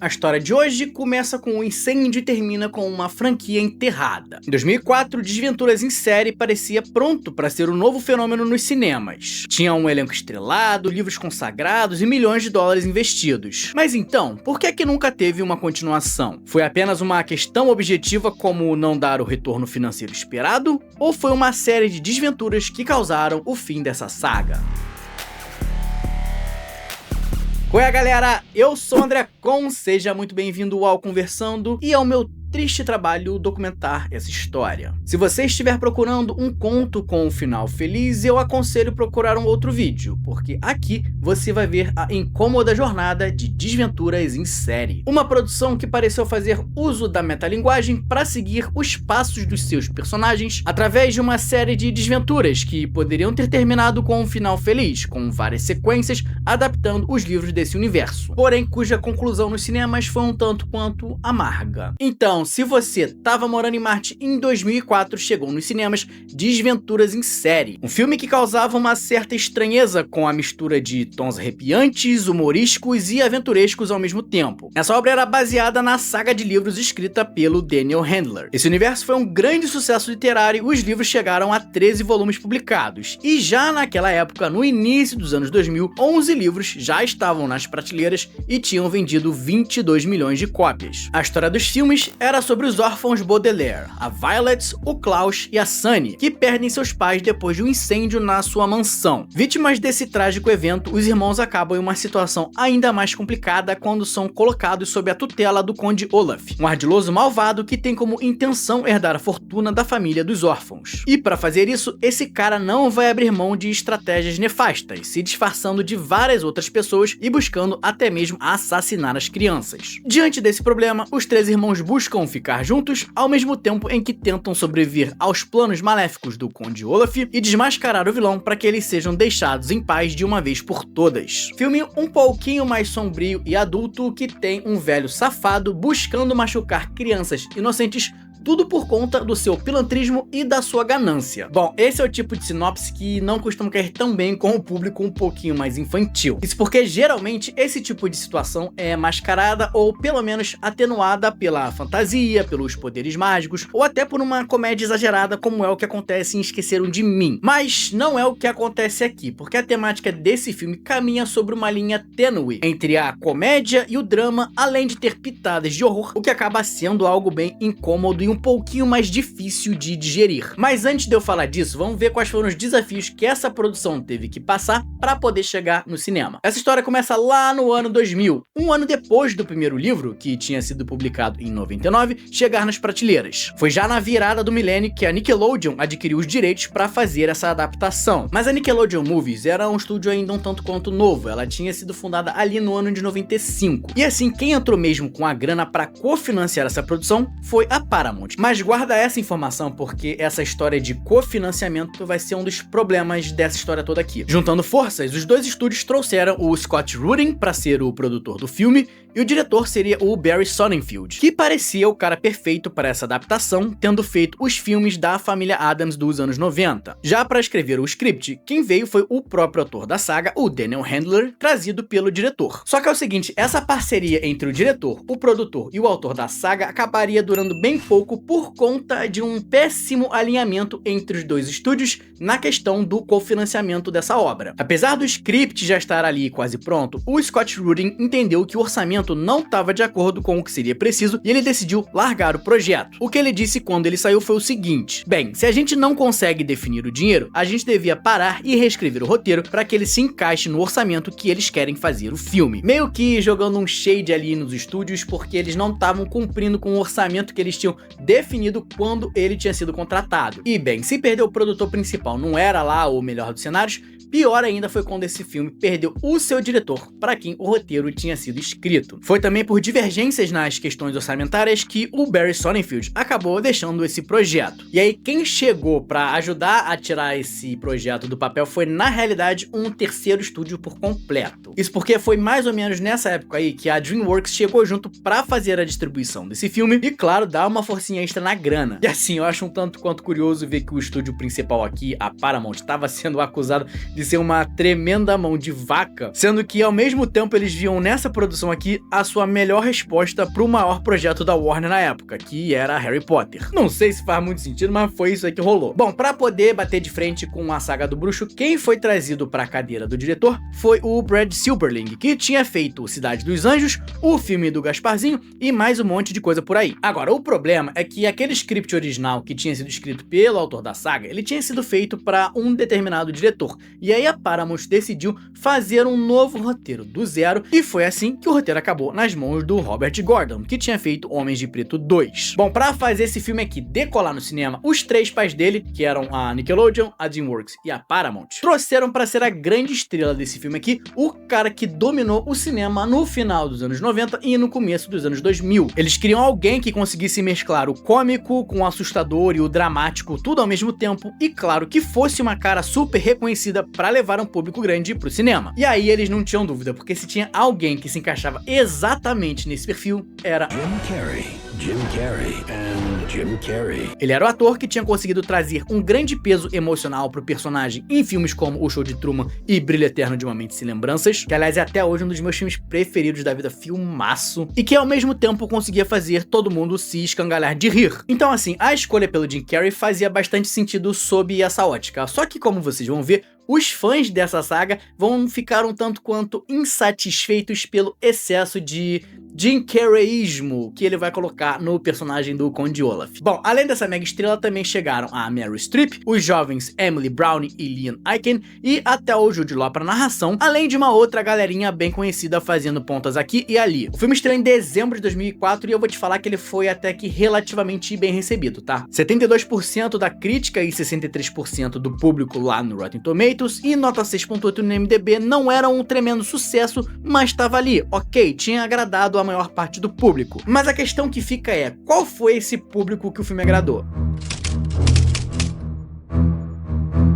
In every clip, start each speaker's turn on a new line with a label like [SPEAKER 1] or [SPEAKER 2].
[SPEAKER 1] A história de hoje começa com um incêndio e termina com uma franquia enterrada. Em 2004, Desventuras em Série parecia pronto para ser um novo fenômeno nos cinemas. Tinha um elenco estrelado, livros consagrados e milhões de dólares investidos. Mas então, por que nunca teve uma continuação? Foi apenas uma questão objetiva como não dar o retorno financeiro esperado? Ou foi uma série de desventuras que causaram o fim dessa saga? Oi galera, eu sou o André Con, seja muito bem-vindo ao Conversando e ao meu triste trabalho documentar essa história. Se você estiver procurando um conto com um final feliz, eu aconselho procurar um outro vídeo, porque aqui você vai ver a incômoda jornada de Desventuras em Série. Uma produção que pareceu fazer uso da metalinguagem para seguir os passos dos seus personagens através de uma série de desventuras que poderiam ter terminado com um final feliz, com várias sequências adaptando os livros desse universo, porém cuja conclusão nos cinemas foi um tanto quanto amarga. Então, se você estava morando em Marte em 2004, chegou nos cinemas Desventuras em Série, um filme que causava uma certa estranheza com a mistura de tons arrepiantes, humorísticos e aventurescos ao mesmo tempo. Essa obra era baseada na saga de livros escrita pelo Daniel Handler. Esse universo foi um grande sucesso literário e os livros chegaram a 13 volumes publicados, e já naquela época, no início dos anos 2000, 11 livros já estavam nas prateleiras e tinham vendido 22 milhões de cópias. A história dos filmes era sobre os órfãos Baudelaire, a Violet, o Klaus e a Sunny, que perdem seus pais depois de um incêndio na sua mansão. Vítimas desse trágico evento, os irmãos acabam em uma situação ainda mais complicada quando são colocados sob a tutela do Conde Olaf, um ardiloso malvado que tem como intenção herdar a fortuna da família dos órfãos. E para fazer isso, esse cara não vai abrir mão de estratégias nefastas, se disfarçando de várias outras pessoas e buscando até mesmo assassinar as crianças. Diante desse problema, os três irmãos buscam ficar juntos, ao mesmo tempo em que tentam sobreviver aos planos maléficos do Conde Olaf e desmascarar o vilão para que eles sejam deixados em paz de uma vez por todas. Filme um pouquinho mais sombrio e adulto que tem um velho safado buscando machucar crianças inocentes, tudo por conta do seu pilantrismo e da sua ganância. Bom, esse é o tipo de sinopse que não costuma cair tão bem com o público um pouquinho mais infantil. Isso porque geralmente esse tipo de situação é mascarada ou pelo menos atenuada pela fantasia, pelos poderes mágicos ou até por uma comédia exagerada como é o que acontece em Esqueceram de Mim. Mas não é o que acontece aqui, porque a temática desse filme caminha sobre uma linha tênue entre a comédia e o drama, além de ter pitadas de horror, o que acaba sendo algo bem incômodo e um pouquinho mais difícil de digerir. Mas antes de eu falar disso, vamos ver quais foram os desafios que essa produção teve que passar para poder chegar no cinema. Essa história começa lá no ano 2000, um ano depois do primeiro livro, que tinha sido publicado em 99, chegar nas prateleiras. Foi já na virada do milênio que a Nickelodeon adquiriu os direitos para fazer essa adaptação. Mas a Nickelodeon Movies era um estúdio ainda um tanto quanto novo, ela tinha sido fundada ali no ano de 95. E assim, quem entrou mesmo com a grana para cofinanciar essa produção foi a Paramount. Mas guarda essa informação porque essa história de cofinanciamento vai ser um dos problemas dessa história toda aqui. Juntando forças, os dois estúdios trouxeram o Scott Rudin para ser o produtor do filme e o diretor seria o Barry Sonnenfeld, que parecia o cara perfeito para essa adaptação, tendo feito os filmes da família Addams dos anos 90. Já para escrever o script, quem veio foi o próprio autor da saga, o Daniel Handler, trazido pelo diretor. Só que é o seguinte, essa parceria entre o diretor, o produtor e o autor da saga acabaria durando bem pouco por conta de um péssimo alinhamento entre os dois estúdios na questão do cofinanciamento dessa obra. Apesar do script já estar ali quase pronto, o Scott Rudin entendeu que o orçamento não estava de acordo com o que seria preciso e ele decidiu largar o projeto. O que ele disse quando ele saiu foi o seguinte: bem, se a gente não consegue definir o dinheiro, a gente devia parar e reescrever o roteiro para que ele se encaixe no orçamento que eles querem fazer o filme. Meio que jogando um shade ali nos estúdios porque eles não estavam cumprindo com o orçamento que eles tinham definido quando ele tinha sido contratado. E bem, se perder o produtor principal não era lá o melhor dos cenários, pior ainda foi quando esse filme perdeu o seu diretor, para quem o roteiro tinha sido escrito. Foi também por divergências nas questões orçamentárias que o Barry Sonnenfeld acabou deixando esse projeto. E aí quem chegou para ajudar a tirar esse projeto do papel foi na realidade um terceiro estúdio por completo. Isso porque foi mais ou menos nessa época aí que a DreamWorks chegou junto para fazer a distribuição desse filme e claro, dar uma forcinha negocinho extra na grana. E assim, eu acho um tanto quanto curioso ver que o estúdio principal aqui, a Paramount, estava sendo acusado de ser uma tremenda mão de vaca, sendo que ao mesmo tempo eles viam nessa produção aqui a sua melhor resposta pro maior projeto da Warner na época, que era Harry Potter. Não sei se faz muito sentido, mas foi isso aí que rolou. Bom, pra poder bater de frente com a saga do bruxo, quem foi trazido pra cadeira do diretor foi o Brad Silberling, que tinha feito Cidade dos Anjos, o filme do Gasparzinho e mais um monte de coisa por aí. Agora, o problema é que aquele script original que tinha sido escrito pelo autor da saga, ele tinha sido feito para um determinado diretor, e aí a Paramount decidiu fazer um novo roteiro do zero, e foi assim que o roteiro acabou nas mãos do Robert Gordon, que tinha feito Homens de Preto 2. Bom, pra fazer esse filme aqui decolar no cinema, os três pais dele, que eram a Nickelodeon, a DreamWorks e a Paramount, trouxeram pra ser a grande estrela desse filme aqui, o cara que dominou o cinema no final dos anos 90 e no começo dos anos 2000. Eles queriam alguém que conseguisse mesclar o cômico com o assustador e o dramático, tudo ao mesmo tempo, e claro, que fosse uma cara super reconhecida pra levar um público grande pro cinema. E aí eles não tinham dúvida, porque se tinha alguém que se encaixava exatamente nesse perfil, era Jim Carrey. Ele era o ator que tinha conseguido trazer um grande peso emocional pro personagem em filmes como O Show de Truman e Brilho Eterno de uma Mente Sem Lembranças, que aliás é até hoje um dos meus filmes preferidos da vida, filmaço, e que ao mesmo tempo conseguia fazer todo mundo se escangalhar de rir. Então assim, a escolha pelo Jim Carrey fazia bastante sentido sob essa ótica, só que como vocês vão ver, os fãs dessa saga vão ficar um tanto quanto insatisfeitos pelo excesso de Jim Carreyismo que ele vai colocar no personagem do Conde Olaf. Bom, além dessa mega estrela também chegaram a Meryl Streep, os jovens Emily Browning e Liam Aiken e até o Jude Law pra narração, além de uma outra galerinha bem conhecida fazendo pontas aqui e ali. O filme estreou em dezembro de 2004 e eu vou te falar que ele foi até que relativamente bem recebido, tá? 72% da crítica e 63% do público lá no Rotten Tomatoes e nota 6.8 no IMDb não era um tremendo sucesso, mas tava ali, ok, tinha agradado a maior parte do público. Mas a questão que fica é, qual foi esse público que o filme agradou?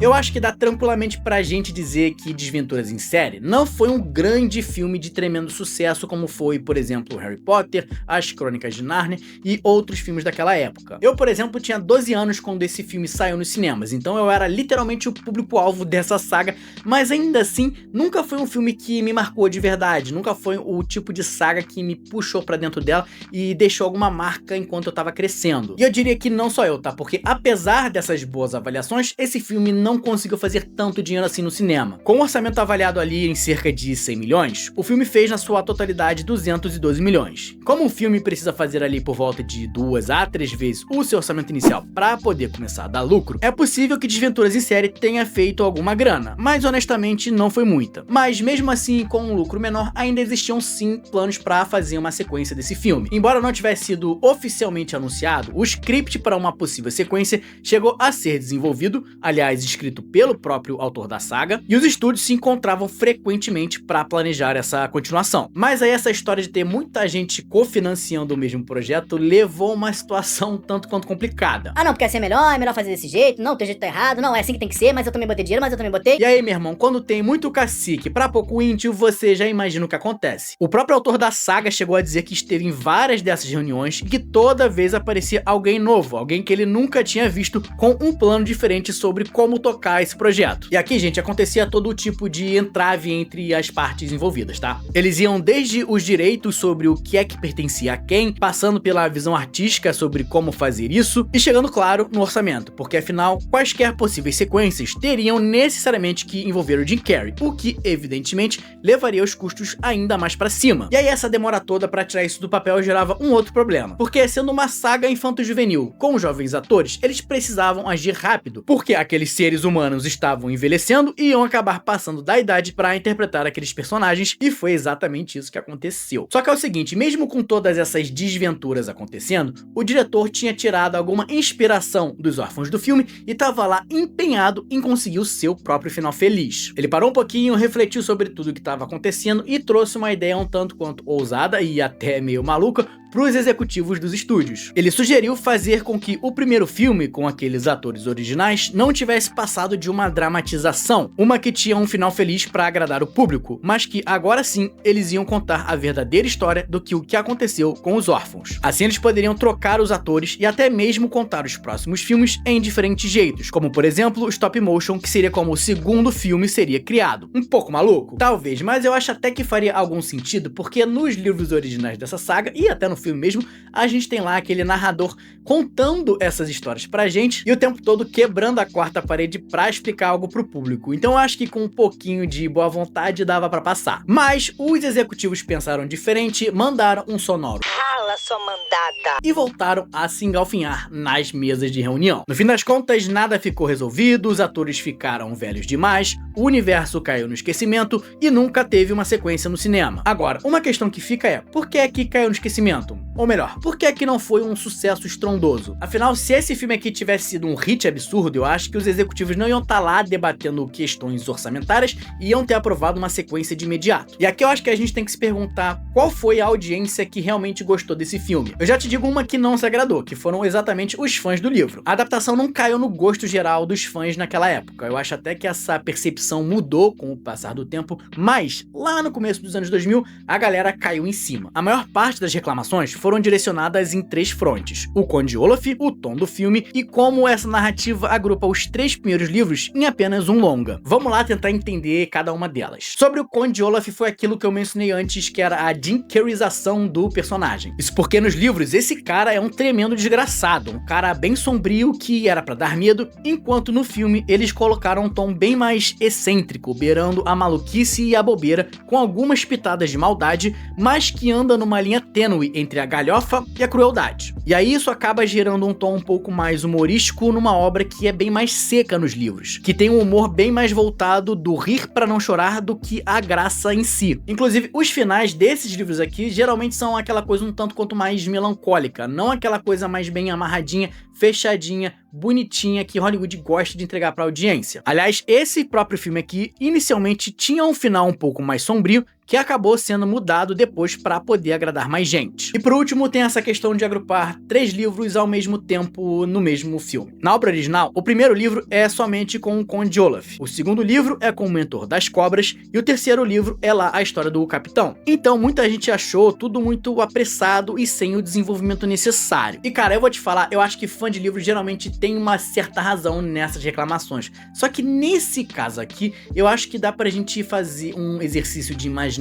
[SPEAKER 1] Eu acho que dá tranquilamente pra gente dizer que Desventuras em Série não foi um grande filme de tremendo sucesso como foi, por exemplo, Harry Potter, As Crônicas de Nárnia e outros filmes daquela época. Eu, por exemplo, tinha 12 anos quando esse filme saiu nos cinemas, então eu era literalmente o público-alvo dessa saga, mas ainda assim, nunca foi um filme que me marcou de verdade, nunca foi o tipo de saga que me puxou pra dentro dela e deixou alguma marca enquanto eu tava crescendo. E eu diria que não só eu, tá? Porque apesar dessas boas avaliações, esse filme não conseguiu fazer tanto dinheiro assim no cinema. Com o orçamento avaliado ali em cerca de 100 milhões, o filme fez na sua totalidade 212 milhões. Como um filme precisa fazer ali por volta de 2 a 3 vezes o seu orçamento inicial para poder começar a dar lucro, é possível que Desventuras em Série tenha feito alguma grana, mas honestamente não foi muita. Mas mesmo assim, com um lucro menor, ainda existiam sim planos para fazer uma sequência desse filme. Embora não tivesse sido oficialmente anunciado, o script para uma possível sequência chegou a ser desenvolvido, aliás, escrito pelo próprio autor da saga, e os estúdios se encontravam frequentemente para planejar essa continuação. Mas aí essa história de ter muita gente cofinanciando o mesmo projeto levou a uma situação tanto quanto complicada.
[SPEAKER 2] Ah não, porque assim é melhor fazer desse jeito, não, teu jeito tá errado, não, é assim que tem que ser, mas eu também botei dinheiro, mas eu também botei.
[SPEAKER 1] E aí, meu irmão, quando tem muito cacique pra pouco índio, você já imagina o que acontece. O próprio autor da saga chegou a dizer que esteve em várias dessas reuniões e que toda vez aparecia alguém novo, alguém que ele nunca tinha visto com um plano diferente sobre como tocar esse projeto. E aqui, gente, acontecia todo tipo de entrave entre as partes envolvidas, tá? Eles iam desde os direitos sobre o que é que pertencia a quem, passando pela visão artística sobre como fazer isso, e chegando, claro, no orçamento, porque afinal, quaisquer possíveis sequências teriam necessariamente que envolver o Jim Carrey, o que, evidentemente, levaria os custos ainda mais pra cima. E aí essa demora toda pra tirar isso do papel gerava um outro problema, porque sendo uma saga infanto-juvenil com jovens atores, eles precisavam agir rápido, porque aqueles seres humanos estavam envelhecendo e iam acabar passando da idade pra interpretar aqueles personagens, e foi exatamente isso que aconteceu. Só que é o seguinte, mesmo com todas essas desventuras acontecendo, o diretor tinha tirado alguma inspiração dos órfãos do filme e tava lá empenhado em conseguir o seu próprio final feliz. Ele parou um pouquinho, refletiu sobre tudo o que estava acontecendo e trouxe uma ideia um tanto quanto ousada e até meio maluca pros executivos dos estúdios. Ele sugeriu fazer com que o primeiro filme, com aqueles atores originais, não tivesse passado de uma dramatização, uma que tinha um final feliz para agradar o público, mas que agora sim eles iam contar a verdadeira história do que o que aconteceu com os órfãos. Assim eles poderiam trocar os atores e até mesmo contar os próximos filmes em diferentes jeitos, como por exemplo o stop motion, que seria como o segundo filme seria criado. Um pouco maluco? Talvez, mas eu acho até que faria algum sentido, porque nos livros originais dessa saga, e até no filme mesmo, a gente tem lá aquele narrador contando essas histórias pra gente e o tempo todo quebrando a quarta parede pra explicar algo pro público. Então eu acho que com um pouquinho de boa vontade dava pra passar. Mas os executivos pensaram diferente, mandaram um sonoro
[SPEAKER 3] Rala sua mandada
[SPEAKER 1] e voltaram a se engalfinhar nas mesas de reunião. No fim das contas, nada ficou resolvido, os atores ficaram velhos demais, o universo caiu no esquecimento e nunca teve uma sequência no cinema. Agora, uma questão que fica é, por que é que caiu no esquecimento? Ou melhor, por que é que não foi um sucesso estrondoso? Afinal, se esse filme aqui tivesse sido um hit absurdo, eu acho que os executivos não iam estar lá debatendo questões orçamentárias e iam ter aprovado uma sequência de imediato. E aqui eu acho que a gente tem que se perguntar qual foi a audiência que realmente gostou desse filme. Eu já te digo uma que não se agradou, que foram exatamente os fãs do livro. A adaptação não caiu no gosto geral dos fãs naquela época. Eu acho até que essa percepção mudou com o passar do tempo, mas lá no começo dos anos 2000, a galera caiu em cima. A maior parte das reclamações foram direcionadas em 3 frontes: o Conde Olaf, o tom do filme e como essa narrativa agrupa os 3 primeiros livros em apenas um longa. Vamos lá tentar entender cada uma delas. Sobre o Conde Olaf foi aquilo que eu mencionei antes, que era a Jim Carreyização do personagem. Isso porque nos livros esse cara é um tremendo desgraçado, um cara bem sombrio que era pra dar medo, enquanto no filme eles colocaram um tom bem mais excêntrico, beirando a maluquice e a bobeira, com algumas pitadas de maldade, mas que anda numa linha tênue entre a galhofa e a crueldade. E aí isso acaba gerando um tom um pouco mais humorístico numa obra que é bem mais seca nos livros, que tem um humor bem mais voltado do rir pra não chorar do que a graça em si. Inclusive, os finais desses livros aqui geralmente são aquela coisa um tanto quanto mais melancólica, não aquela coisa mais bem amarradinha, fechadinha, bonitinha que Hollywood gosta de entregar pra audiência. Aliás, esse próprio filme aqui inicialmente tinha um final um pouco mais sombrio, que acabou sendo mudado depois para poder agradar mais gente. E por último tem essa questão de agrupar 3 livros ao mesmo tempo no mesmo filme. Na obra original, o primeiro livro é somente com o Conde Olaf, o segundo livro é com o Mentor das Cobras e o terceiro livro é lá a história do Capitão. Então muita gente achou tudo muito apressado e sem o desenvolvimento necessário. E cara, eu vou te falar, eu acho que fã de livro geralmente tem uma certa razão nessas reclamações. Só que nesse caso aqui, eu acho que dá pra gente fazer um exercício de imaginação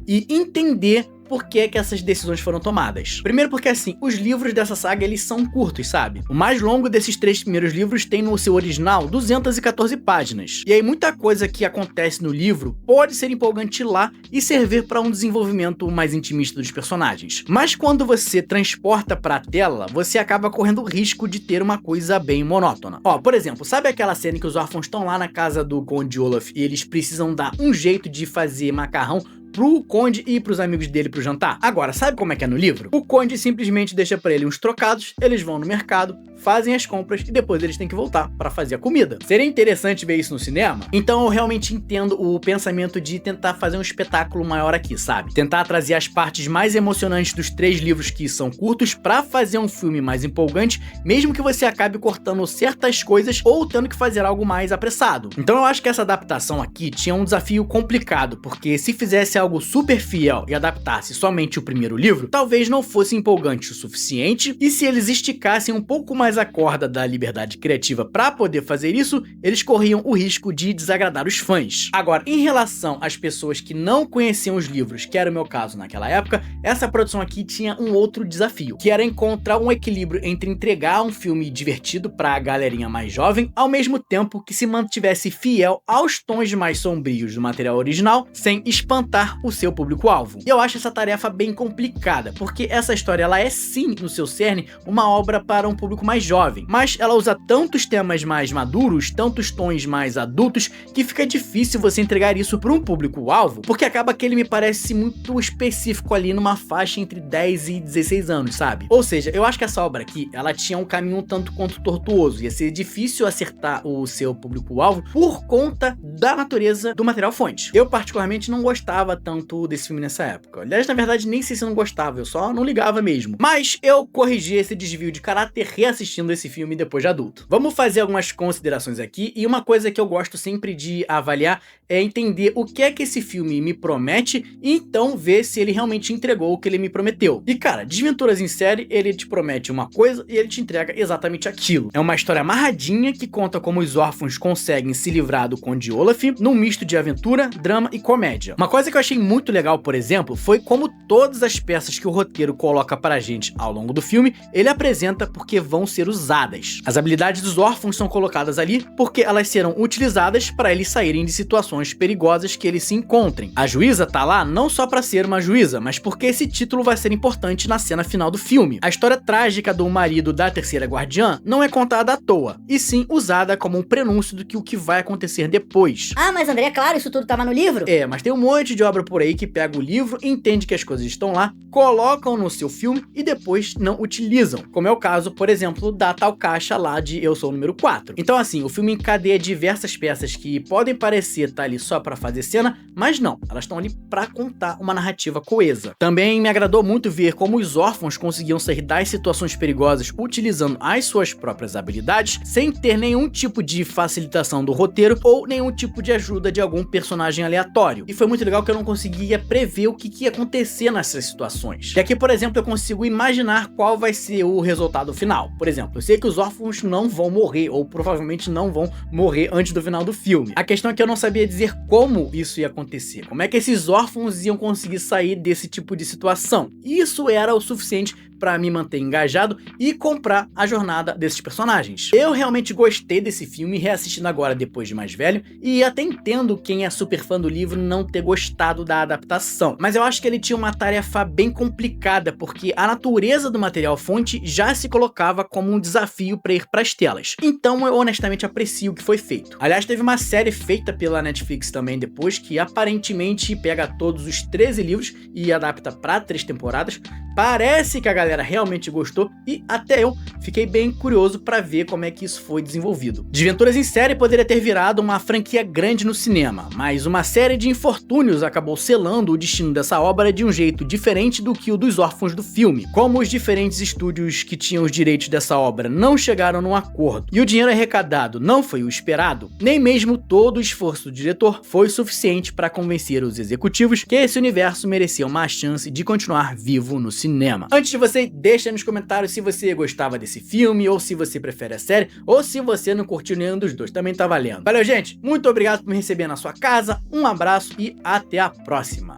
[SPEAKER 1] e entender por que essas decisões foram tomadas. Primeiro porque assim, os livros dessa saga eles são curtos, sabe? O mais longo desses 3 primeiros livros tem no seu original 214 páginas. E aí muita coisa que acontece no livro pode ser empolgante lá e servir para um desenvolvimento mais intimista dos personagens. Mas quando você transporta para a tela, você acaba correndo o risco de ter uma coisa bem monótona. Ó, por exemplo, sabe aquela cena em que os órfãos estão lá na casa do Conde Olaf e eles precisam dar um jeito de fazer macarrão pro Conde e pros amigos dele pro jantar? Agora, sabe como é que é no livro? O Conde simplesmente deixa pra ele uns trocados, eles vão no mercado, fazem as compras e depois eles têm que voltar pra fazer a comida. Seria interessante ver isso no cinema? Então eu realmente entendo o pensamento de tentar fazer um espetáculo maior aqui, sabe? Tentar trazer as partes mais emocionantes dos 3 livros que são curtos pra fazer um filme mais empolgante, mesmo que você acabe cortando certas coisas ou tendo que fazer algo mais apressado. Então eu acho que essa adaptação aqui tinha um desafio complicado, porque se fizesse algo super fiel e adaptasse somente o primeiro livro, talvez não fosse empolgante o suficiente, e se eles esticassem um pouco mais a corda da liberdade criativa para poder fazer isso, eles corriam o risco de desagradar os fãs. Agora, em relação às pessoas que não conheciam os livros, que era o meu caso naquela época, essa produção aqui tinha um outro desafio, que era encontrar um equilíbrio entre entregar um filme divertido para a galerinha mais jovem, ao mesmo tempo que se mantivesse fiel aos tons mais sombrios do material original, sem espantar o seu público-alvo. E eu acho essa tarefa bem complicada, porque essa história ela é sim, no seu cerne, uma obra para um público mais jovem, mas ela usa tantos temas mais maduros, tantos tons mais adultos, que fica difícil você entregar isso para um público-alvo, porque acaba que ele me parece muito específico ali numa faixa entre 10 e 16 anos, sabe? Ou seja, eu acho que essa obra aqui, ela tinha um caminho um tanto quanto tortuoso, ia ser difícil acertar o seu público-alvo por conta da natureza do material fonte. Eu particularmente não gostava tanto desse filme nessa época. Aliás, na verdade, nem sei se eu não gostava, eu só não ligava mesmo. Mas eu corrigi esse desvio de caráter reassistindo esse filme depois de adulto. Vamos fazer algumas considerações aqui, e uma coisa que eu gosto sempre de avaliar é entender o que é que esse filme me promete e então ver se ele realmente entregou o que ele me prometeu. E cara, Desventuras em Série, ele te promete uma coisa e ele te entrega exatamente aquilo. É uma história amarradinha que conta como os órfãos conseguem se livrar do Conde Olaf num misto de aventura, drama e comédia. Uma coisa que eu achei muito legal, por exemplo, foi como todas as peças que o roteiro coloca pra gente ao longo do filme, ele apresenta porque vão ser usadas. As habilidades dos órfãos são colocadas ali porque elas serão utilizadas para eles saírem de situações perigosas que eles se encontrem. A juíza tá lá não só para ser uma juíza, mas porque esse título vai ser importante na cena final do filme. A história trágica do marido da terceira guardiã não é contada à toa, e sim usada como um prenúncio do que o que vai acontecer depois.
[SPEAKER 2] Ah, mas André, é claro, isso tudo tava no livro?
[SPEAKER 1] É, mas tem um monte de obra por aí que pega o livro, entende que as coisas estão lá, colocam no seu filme e depois não utilizam, como é o caso, por exemplo, da tal caixa lá de Eu Sou o Número 4. Então assim, o filme encadeia diversas peças que podem parecer estar ali só pra fazer cena, mas não, elas estão ali pra contar uma narrativa coesa. Também me agradou muito ver como os órfãos conseguiam sair das situações perigosas utilizando as suas próprias habilidades, sem ter nenhum tipo de facilitação do roteiro ou nenhum tipo de ajuda de algum personagem aleatório. E foi muito legal que eu não conseguia prever o que ia acontecer nessas situações. E aqui, por exemplo, eu consigo imaginar qual vai ser o resultado final. Por exemplo, eu sei que os órfãos não vão morrer, ou provavelmente não vão morrer antes do final do filme. A questão é que eu não sabia dizer como isso ia acontecer. Como é que esses órfãos iam conseguir sair desse tipo de situação? Isso era o suficiente pra me manter engajado e comprar a jornada desses personagens. Eu realmente gostei desse filme, reassistindo agora depois de mais velho, e até entendo quem é super fã do livro não ter gostado da adaptação. Mas eu acho que ele tinha uma tarefa bem complicada, porque a natureza do material fonte já se colocava como um desafio para ir pras telas. Então eu honestamente aprecio o que foi feito. Aliás, teve uma série feita pela Netflix também depois, que aparentemente pega todos os 13 livros e adapta para 3 temporadas. Parece que a galera realmente gostou e até eu fiquei bem curioso para ver como é que isso foi desenvolvido. Desventuras em Série poderia ter virado uma franquia grande no cinema, mas uma série de infortúnios acabou selando o destino dessa obra de um jeito diferente do que o dos órfãos do filme. Como os diferentes estúdios que tinham os direitos dessa obra não chegaram num acordo e o dinheiro arrecadado não foi o esperado, nem mesmo todo o esforço do diretor foi suficiente para convencer os executivos que esse universo merecia uma chance de continuar vivo no cinema. Antes de você, deixa nos comentários se você gostava desse filme, ou se você prefere a série, ou se você não curtiu nenhum dos dois, também tá valendo. Valeu, gente! Muito obrigado por me receber na sua casa, um abraço e até a próxima!